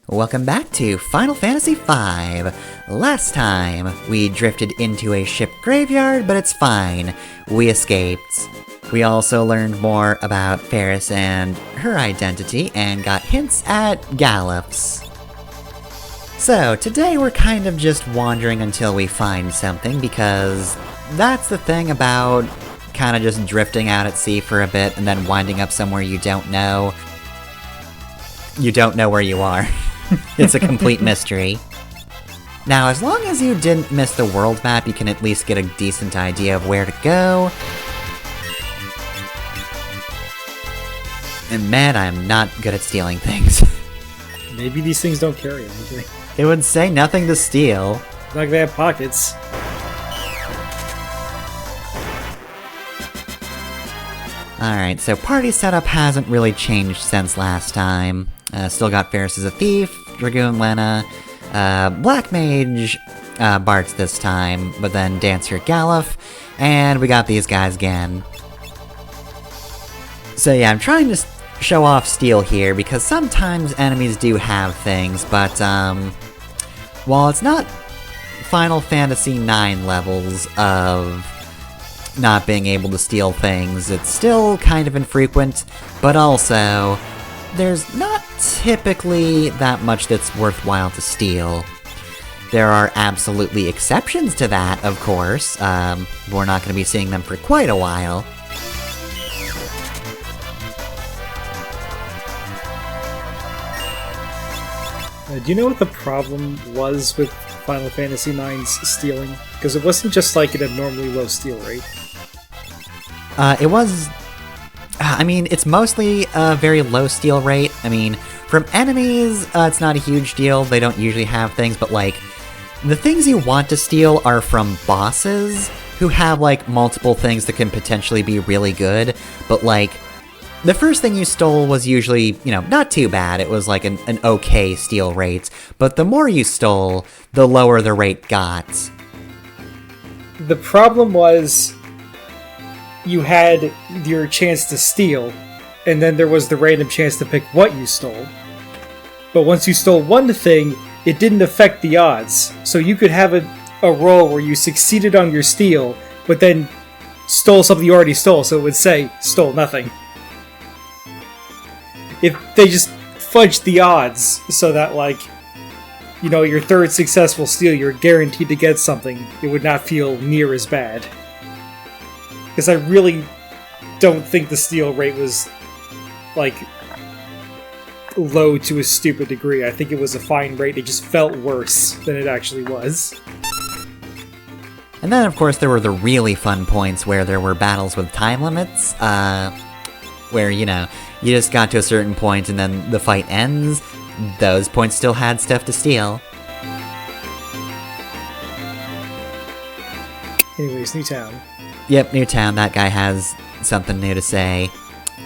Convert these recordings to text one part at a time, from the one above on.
Welcome back to Final Fantasy V. Last time, we drifted into a ship graveyard, but it's fine. We escaped. We also learned more about Faris and her identity, and got hints at Gallifs. So, today we're kind of just wandering until we find something, because that's the thing about kind of just drifting out at sea for a bit, and then winding up somewhere you don't know. You don't know where you are. It's a complete mystery. Now, as long as you didn't miss the world map, you can at least get a decent idea of where to go. And man, I'm not good at stealing things. Maybe these things don't carry anything. It would say nothing to steal. Like they have pockets. Alright, so party setup hasn't really changed since last time. Still got Faris as a thief, Dragoon Lena, Black Mage Bart's this time, but then Dancer Gallif, and we got these guys again. So yeah, I'm trying to show off steel here, because sometimes enemies do have things, but while it's not Final Fantasy IX levels of not being able to steal things, it's still kind of infrequent, but also, there's not typically that much that's worthwhile to steal. There are absolutely exceptions to that, of course. We're not going to be seeing them for quite a while. Do you know what the problem was with Final Fantasy IX's stealing? Because it wasn't just like an abnormally low steal rate. It was... I mean, it's mostly a very low steal rate. I mean, from enemies, it's not a huge deal. They don't usually have things, but like, the things you want to steal are from bosses who have like multiple things that can potentially be really good, but like, the first thing you stole was usually, you know, not too bad. It was like an okay steal rate, but the more you stole, the lower the rate got. The problem was, you had your chance to steal, and then there was the random chance to pick what you stole. But once you stole one thing, it didn't affect the odds. So you could have a roll where you succeeded on your steal, but then stole something you already stole, so it would say, stole nothing. If they just fudged the odds so that, like, you know, your third successful steal, you're guaranteed to get something, it would not feel near as bad. Because I really don't think the steal rate was, like, low to a stupid degree. I think it was a fine rate, it just felt worse than it actually was. And then, of course, there were the really fun points where there were battles with time limits, where, you know, you just got to a certain point and then the fight ends. Those points still had stuff to steal. Anyways, new town. Yep, new town. That guy has something new to say.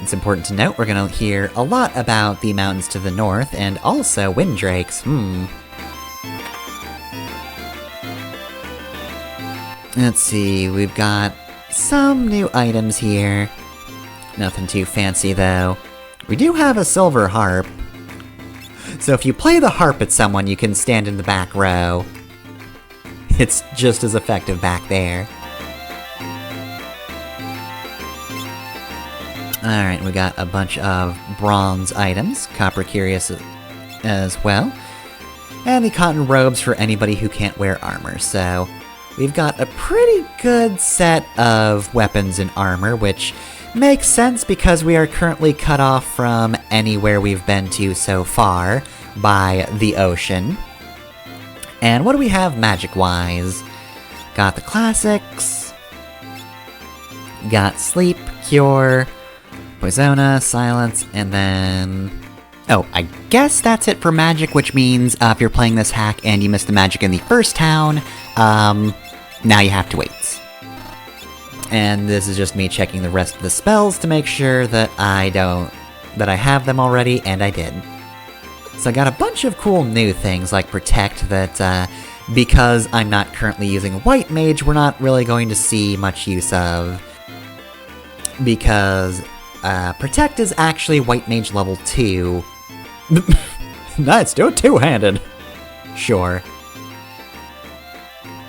It's important to note we're gonna hear a lot about the mountains to the north, and also windrakes. Let's see, we've got some new items here. Nothing too fancy, though. We do have a silver harp. So if you play the harp at someone, you can stand in the back row. It's just as effective back there. Alright, we got a bunch of bronze items, copper curious as well, and the cotton robes for anybody who can't wear armor, so we've got a pretty good set of weapons and armor, which makes sense because we are currently cut off from anywhere we've been to so far by the ocean. And what do we have magic-wise? Got the classics, got sleep, cure, Poisona, Silence, and then... oh, I guess that's it for magic, which means if you're playing this hack and you missed the magic in the first town, now you have to wait. And this is just me checking the rest of the spells to make sure that I have them already, and I did. So I got a bunch of cool new things, like Protect, that, because I'm not currently using White Mage, we're not really going to see much use of. Because Protect is actually White Mage level 2. Nice, do it two-handed. Sure.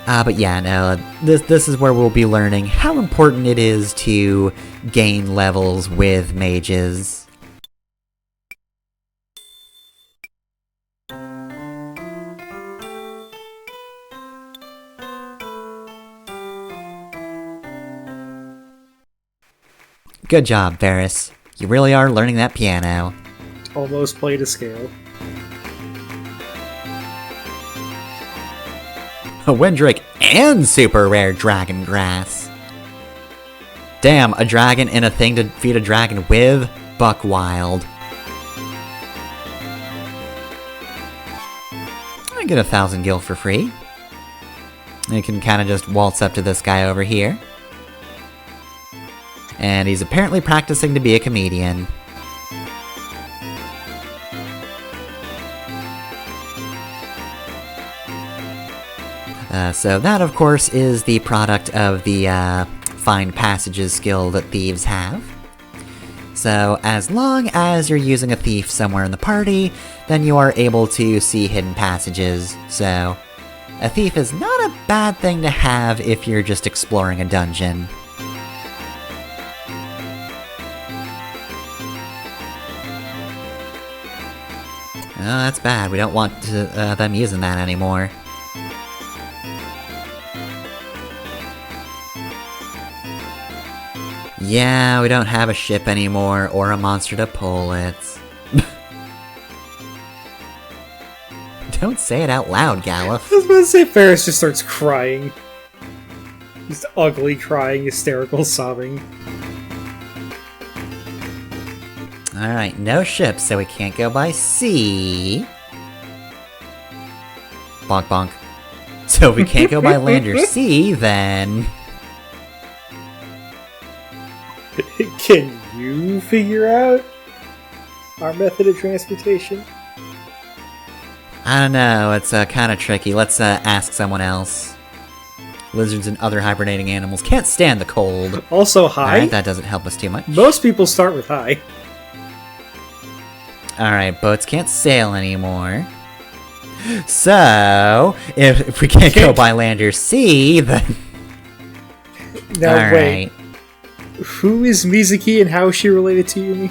But yeah, no, this is where we'll be learning how important it is to gain levels with mages. Good job, Varys. You really are learning that piano. Almost played a scale. A Windrake and super rare dragon grass. Damn, a dragon and a thing to feed a dragon with? Buck wild. I get 1,000 gil for free. And you can kind of just waltz up to this guy over here. And he's apparently practicing to be a comedian. So that, of course, is the product of the Find Passages skill that thieves have. So as long as you're using a thief somewhere in the party, then you are able to see hidden passages. So a thief is not a bad thing to have if you're just exploring a dungeon. Oh, that's bad. We don't want them using that anymore. Yeah, we don't have a ship anymore, or a monster to pull it. Don't say it out loud, Galuf. I was about to say Ferris just starts crying. Just ugly crying, hysterical sobbing. Alright, no ships, so we can't go by sea. Bonk bonk. So if we can't go by land or sea, then... Can you figure out our method of transportation? I don't know, it's kind of tricky. Let's ask someone else. Lizards and other hibernating animals can't stand the cold. Also, high? Alright, that doesn't help us too much. Most people start with high. Alright, boats can't sail anymore. So, if we can't go by land or sea, then... Now All wait, right. Who is Mizuki and how is she related to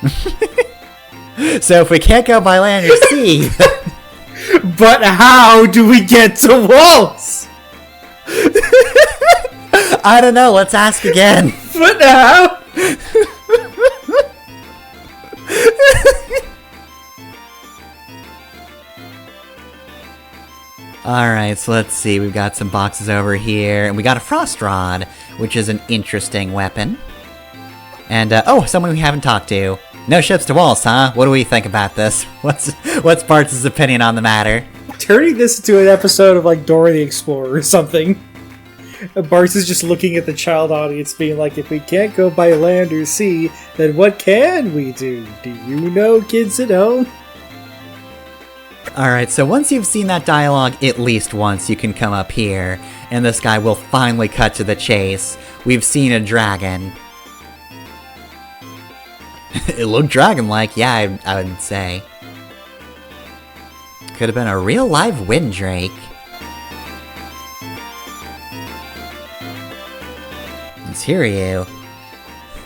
Yumi? So if we can't go by land or sea, But how do we get to Waltz? I don't know, let's ask again. But how? Alright, so let's see, we've got some boxes over here, and we got a frost rod, which is an interesting weapon. And, oh, someone we haven't talked to. No ships to Waltz, huh? What do we think about this? What's Bart's opinion on the matter? Turning this into an episode of, like, Dora the Explorer or something. Bart is just looking at the child audience being like, if we can't go by land or sea, then what can we do? Do you know, kids at home? Alright, so once you've seen that dialogue at least once, you can come up here, and this guy will finally cut to the chase. We've seen a dragon. It looked dragon-like, yeah, I would say. Could have been a real live Windrake. It's Hiryu.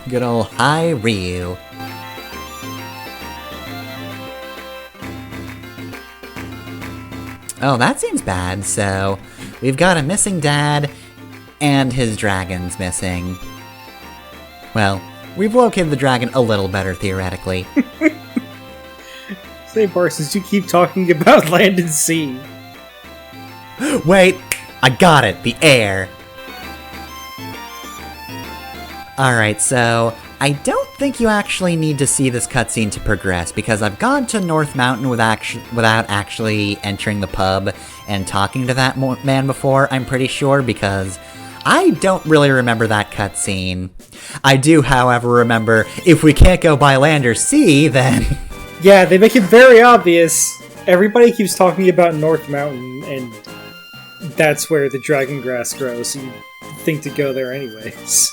Good ol' Hiryu. Oh, that seems bad, so... We've got a missing dad, and his dragon's missing. Well, we've located the dragon a little better, theoretically. Say, Bart, since you keep talking about land and sea. Wait! I got it! The air! Alright, so... I don't think you actually need to see this cutscene to progress, because I've gone to North Mountain without actually entering the pub and talking to that man before, I'm pretty sure, because I don't really remember that cutscene. I do, however, remember, if we can't go by land or sea, then... Yeah, they make it very obvious. Everybody keeps talking about North Mountain, and that's where the dragon grass grows, so you think to go there anyways.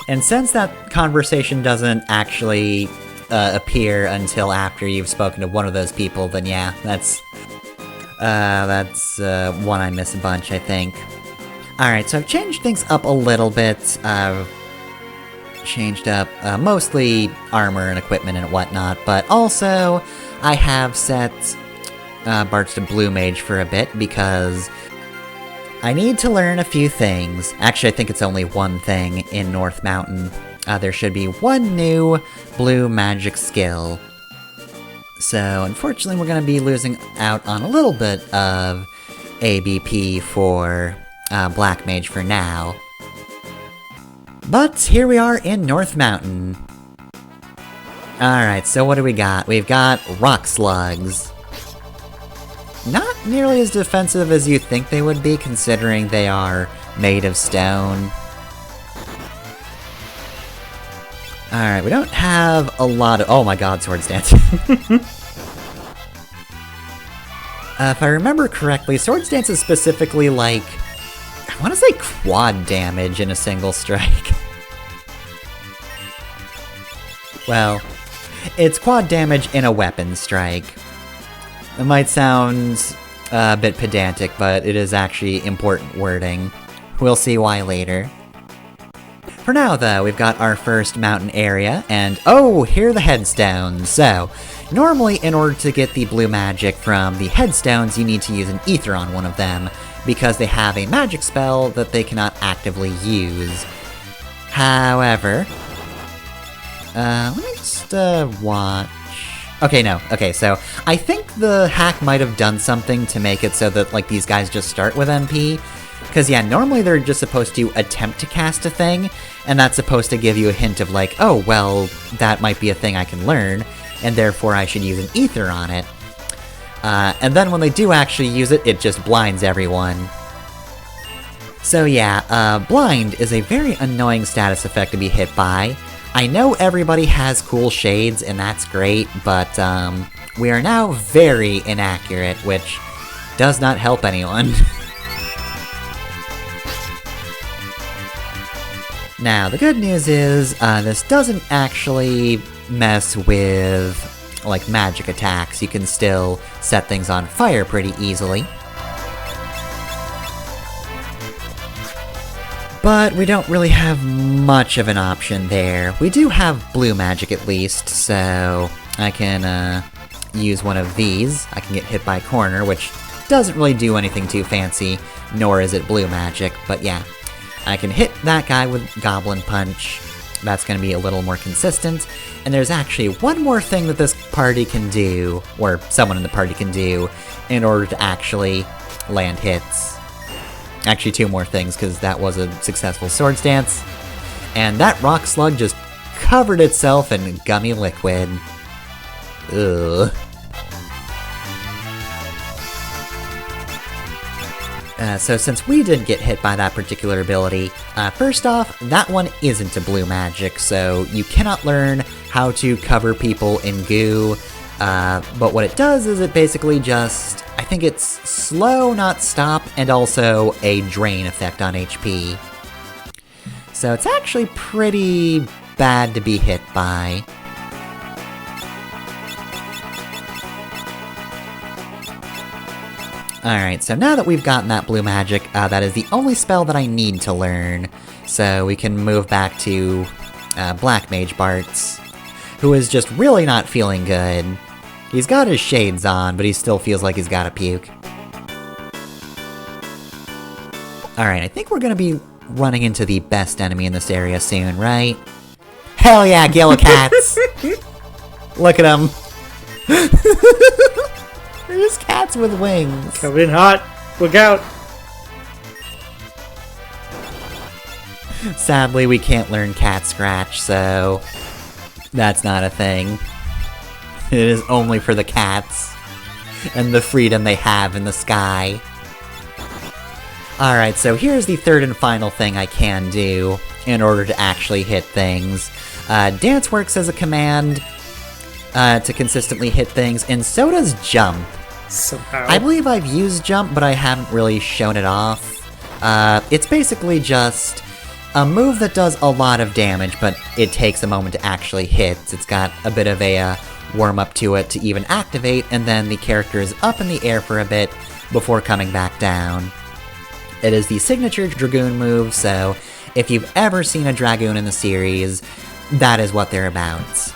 And since that conversation doesn't actually appear until after you've spoken to one of those people, then yeah, that's one I miss a bunch, I think. Alright, so I've changed things up a little bit. I've changed up mostly armor and equipment and whatnot, but also I have set Bart to Blue Mage for a bit because I need to learn a few things. Actually, I think it's only one thing in North Mountain. There should be one new blue magic skill. So, unfortunately, we're going to be losing out on a little bit of ABP for Black Mage for now. But here we are in North Mountain. Alright, so what do we got? We've got Rock Slugs. Not nearly as defensive as you think they would be, considering they are made of stone. Alright, we don't have a lot of— oh my god, Swords Dance. If I remember correctly, Swords Dance is specifically like— I want to say quad damage in a single strike. Well, it's quad damage in a weapon strike. It might sound a bit pedantic, but it is actually important wording. We'll see why later. For now, though, we've got our first mountain area, and oh, here are the headstones. So, normally in order to get the blue magic from the headstones, you need to use an ether on one of them, because they have a magic spell that they cannot actively use. However, let me just watch. Okay, no. Okay, so I think the hack might have done something to make it so that, like, these guys just start with MP. Because, yeah, normally they're just supposed to attempt to cast a thing, and that's supposed to give you a hint of, like, oh, well, that might be a thing I can learn, and therefore I should use an ether on it. And then when they do actually use it, it just blinds everyone. So yeah, blind is a very annoying status effect to be hit by. I know everybody has cool shades, and that's great, but we are now very inaccurate, which does not help anyone. Now, the good news is, this doesn't actually mess with, like, magic attacks. You can still set things on fire pretty easily. But we don't really have much of an option there. We do have blue magic at least, so I can use one of these. I can get hit by corner, which doesn't really do anything too fancy, nor is it blue magic, but yeah. I can hit that guy with Goblin Punch. That's going to be a little more consistent. And there's actually one more thing that this party can do, or someone in the party can do, in order to actually land hits. Actually, two more things, because that was a successful Swords Dance. And that Rock Slug just covered itself in gummy liquid. Ugh. So since we did get hit by that particular ability, first off, that one isn't a blue magic, so you cannot learn how to cover people in goo, but what it does is it basically just— I think it's slow, not stop, and also a drain effect on HP. So it's actually pretty bad to be hit by. Alright, so now that we've gotten that blue magic, that is the only spell that I need to learn. So we can move back to Black Mage Bartz, who is just really not feeling good. He's got his shades on, but he still feels like he's gotta puke. Alright, I think we're gonna be running into the best enemy in this area soon, right? Hell yeah, Gillo Cats! Look at them! They're just cats with wings. Coming in hot. Look out. Sadly, we can't learn Cat Scratch, so that's not a thing. It is only for the cats and the freedom they have in the sky. Alright, so here's the third and final thing I can do in order to actually hit things. Dance works as a command to consistently hit things, and so does Jump. Somehow. I believe I've used Jump, but I haven't really shown it off. It's basically just a move that does a lot of damage, but it takes a moment to actually hit. It's got a bit of a warm-up to it to even activate, and then the character is up in the air for a bit before coming back down. It is the signature Dragoon move, so if you've ever seen a Dragoon in the series, that is what they're about.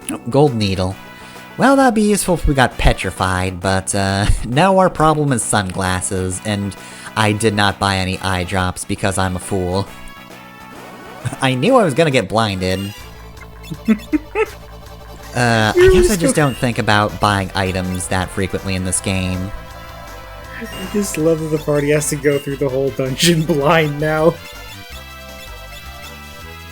Oh, Gold Needle. Well, that'd be useful if we got petrified, but now our problem is sunglasses, and I did not buy any eye drops because I'm a fool. I knew I was gonna get blinded. I guess I just don't think about buying items that frequently in this game. I just love that the party has to go through the whole dungeon blind now.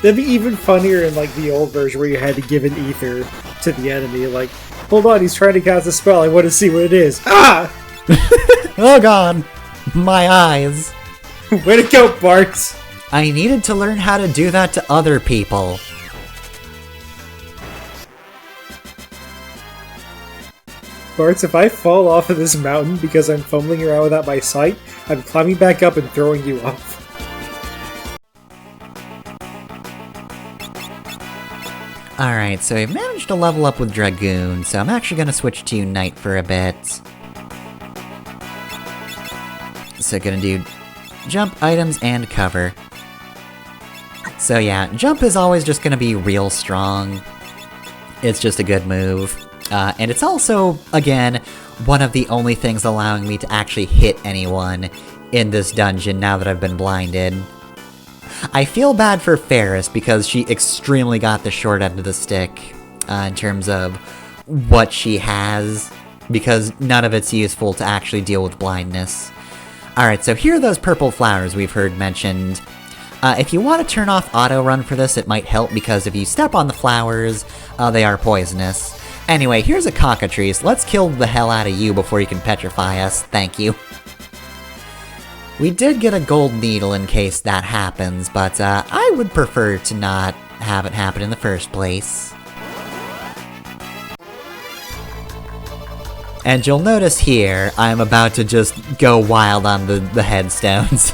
That'd be even funnier in like the old version where you had to give an ether to the enemy, like, hold on, he's trying to cast a spell, I want to see what it is. Ah! Oh god! My eyes! Way to go, Bart! I needed to learn how to do that to other people. Bart, if I fall off of this mountain because I'm fumbling around without my sight, I'm climbing back up and throwing you off. Alright, so I've managed to level up with Dragoon, so I'm actually gonna switch to Knight for a bit. So gonna do jump, items, and cover. So yeah, jump is always just gonna be real strong. It's just a good move. And it's also, again, one of the only things allowing me to actually hit anyone in this dungeon now that I've been blinded. I feel bad for Ferris because she extremely got the short end of the stick in terms of what she has, because none of it's useful to actually deal with blindness. Alright, so here are those purple flowers we've heard mentioned. If you want to turn off auto run for this, it might help, because if you step on the flowers, they are poisonous. Anyway, here's a cockatrice. Let's kill the hell out of you before you can petrify us. Thank you. We did get a gold needle in case that happens, but I would prefer to not have it happen in the first place. And you'll notice here, I'm about to just go wild on the headstones.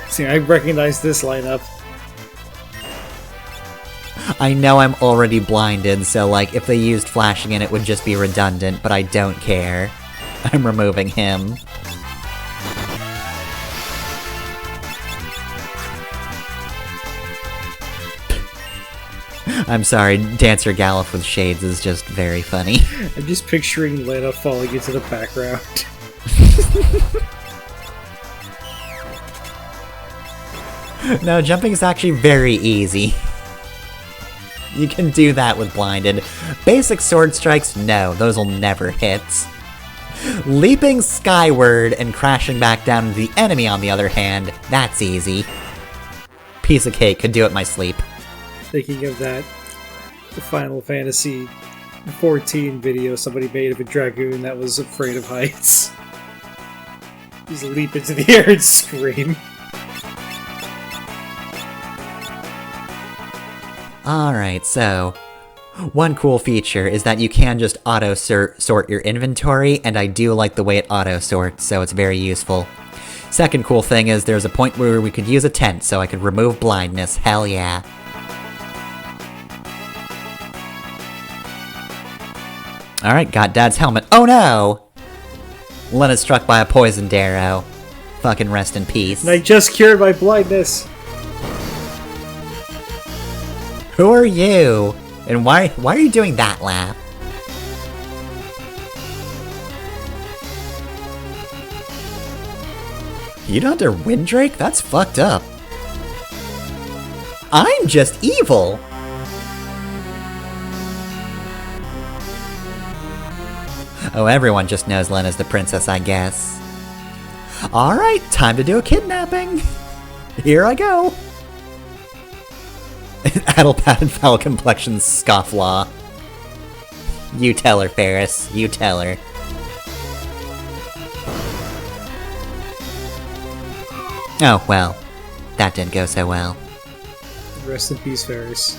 See, I recognize this lineup. I know I'm already blinded, so like, if they used flashing in it would just be redundant, but I don't care. I'm removing him. I'm sorry, Dancer Gallop with shades is just very funny. I'm just picturing Lena falling into the background. No, jumping is actually very easy. You can do that with blinded. Basic sword strikes, no, those will never hit. Leaping skyward and crashing back down to the enemy, on the other hand, that's easy. Piece of cake, could do it in my sleep. Thinking of that Final Fantasy XIV video somebody made of a Dragoon that was afraid of heights. Just leap into the air and scream. Alright, so one cool feature is that you can just auto-sort your inventory, and I do like the way it auto-sorts, so it's very useful. Second cool thing is there's a point where we could use a tent, so I could remove blindness, hell yeah. Alright, got Dad's helmet. Oh no! Lena's struck by a poisoned arrow. Fucking rest in peace. And I just cured my blindness! Who are you? And why are you doing that laugh? You don't under Windrake? That's fucked up. I'm just evil! Oh, everyone just knows Lena's the princess, I guess. Alright, time to do a kidnapping! Here I go! Addle-padded foul complexion scofflaw. You tell her, Ferris. You tell her. Oh, well. That didn't go so well. Rest in peace, Ferris.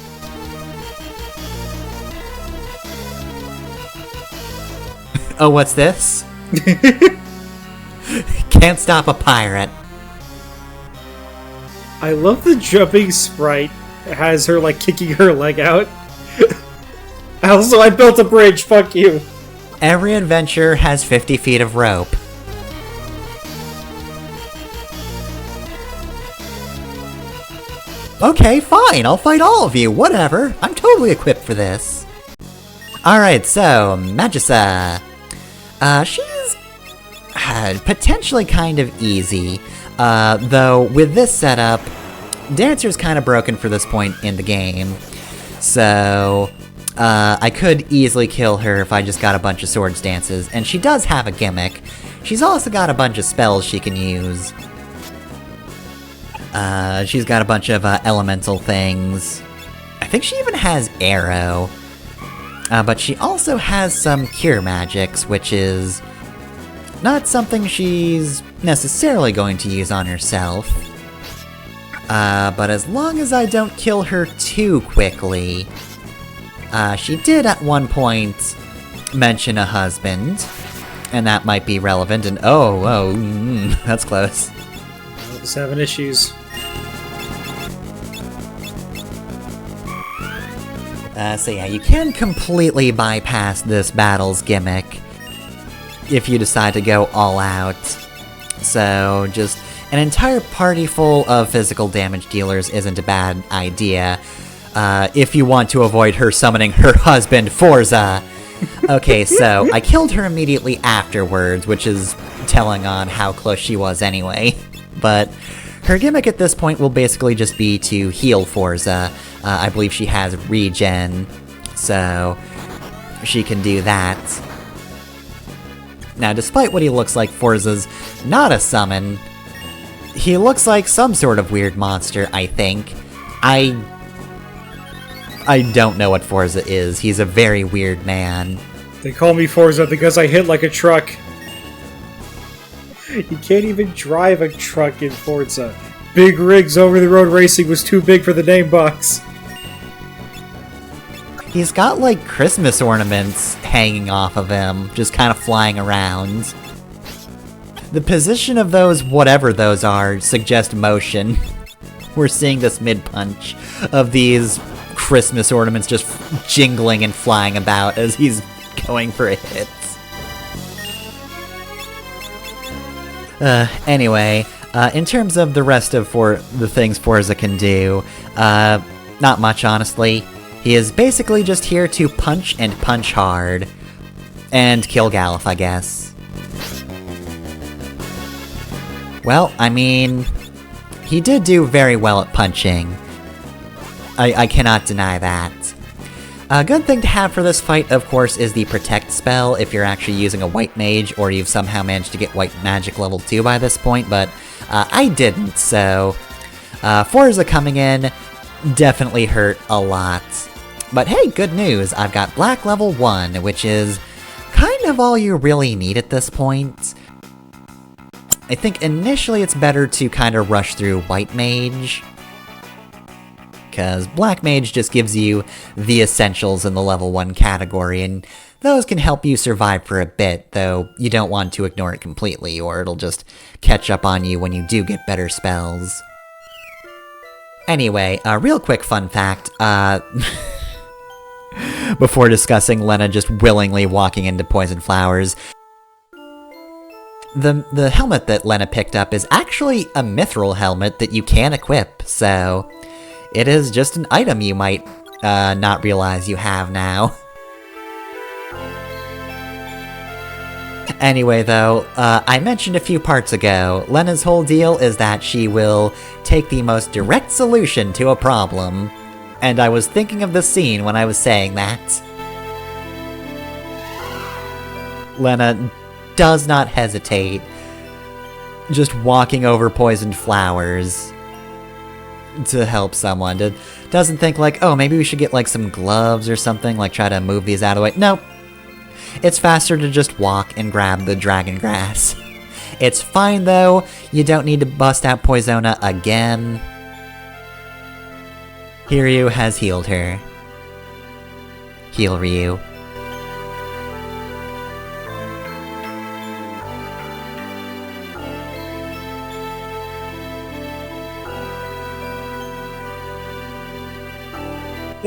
Oh, what's this? can't stop a pirate. I love the jumping sprite. It has her, like, kicking her leg out. Also, I built a bridge, fuck you. Every adventure has 50 feet of rope. Okay, fine, I'll fight all of you, whatever. I'm totally equipped for this. Alright, so, Magissa. She's potentially kind of easy. Though, with this setup, Dancer's kind of broken for this point in the game. So, I could easily kill her if I just got a bunch of swords dances, and she does have a gimmick. She's also got a bunch of spells she can use. She's got a bunch of elemental things. I think she even has arrow. But she also has some cure magics, which is not something she's necessarily going to use on herself. But as long as I don't kill her too quickly. She did at one point mention a husband, and that might be relevant, and that's close. I was having issues. So yeah, you can completely bypass this battle's gimmick if you decide to go all out. So just an entire party full of physical damage dealers isn't a bad idea, if you want to avoid her summoning her husband, Forza. Okay, so I killed her immediately afterwards, which is telling on how close she was anyway. But her gimmick at this point will basically just be to heal Forza. I believe she has regen, so she can do that. Now, despite what he looks like, Forza's not a summon. He looks like some sort of weird monster, I think. I don't know what Forza is. He's a very weird man. They call me Forza because I hit like a truck. You can't even drive a truck in Forza. Big rigs over-the-road racing was too big for the name box. He's got, like, Christmas ornaments hanging off of him, just kind of flying around. The position of those, whatever those are, suggest motion. We're seeing this mid-punch of these Christmas ornaments just jingling and flying about as he's going for a hit. Anyway, in terms of the rest of the things Forza can do, not much, honestly. He is basically just here to punch and punch hard. And kill Galuf, I guess. Well, I mean, he did do very well at punching. I cannot deny that. A good thing to have for this fight, of course, is the Protect spell if you're actually using a White Mage, or you've somehow managed to get White Magic level 2 by this point, but I didn't, so Forza coming in definitely hurt a lot. But hey, good news, I've got Black level 1, which is kind of all you really need at this point. I think initially it's better to kind of rush through White Mage, because Black Mage just gives you the essentials in the level 1 category, and those can help you survive for a bit, though you don't want to ignore it completely, or it'll just catch up on you when you do get better spells. Anyway, a real quick fun fact, before discussing Lena just willingly walking into poison flowers. The helmet that Lena picked up is actually a mithril helmet that you can equip, so it is just an item you might not realize you have now. Anyway, though, I mentioned a few parts ago, Lena's whole deal is that she will take the most direct solution to a problem. And I was thinking of the scene when I was saying that. Lena does not hesitate, just walking over poisoned flowers to help someone. Doesn't think like, oh, maybe we should get like some gloves or something, like try to move these out of the way. Nope. It's faster to just walk and grab the dragon grass. It's fine though, you don't need to bust out Poisona again. Hiryu has healed her. Heal Ryu.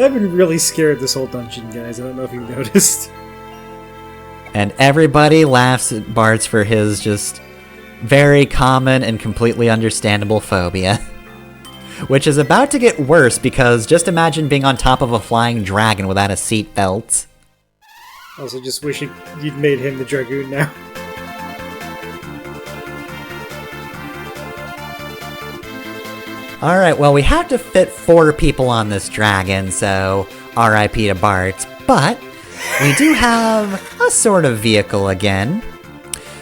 I've been really scared this whole dungeon, guys. I don't know if you've noticed. And everybody laughs at Bartz for his just very common and completely understandable phobia. Which is about to get worse because just imagine being on top of a flying dragon without a seatbelt. Also, just wishing you'd made him the Dragoon now. Alright, well, we have to fit 4 people on this dragon, so RIP to Bart. But we do have a sort of vehicle again.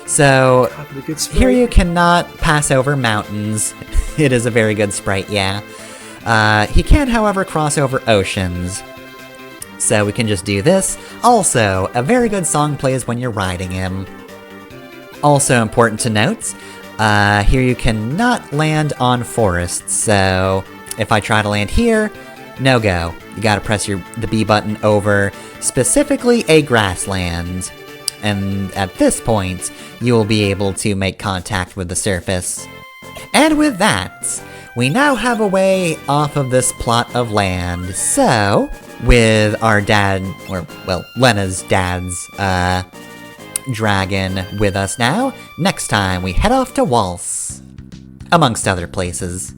So, Hiryu cannot pass over mountains. It is a very good sprite, yeah. He can, however, cross over oceans. So we can just do this. Also, a very good song plays when you're riding him. Also important to note, Hiryu cannot land on forests, so if I try to land here, no go. You gotta press the B button over specifically a grassland. And at this point, you will be able to make contact with the surface. And with that, we now have a way off of this plot of land. So, with our dad, or, well, Lena's dad's, dragon with us now, next time we head off to Waltz, amongst other places.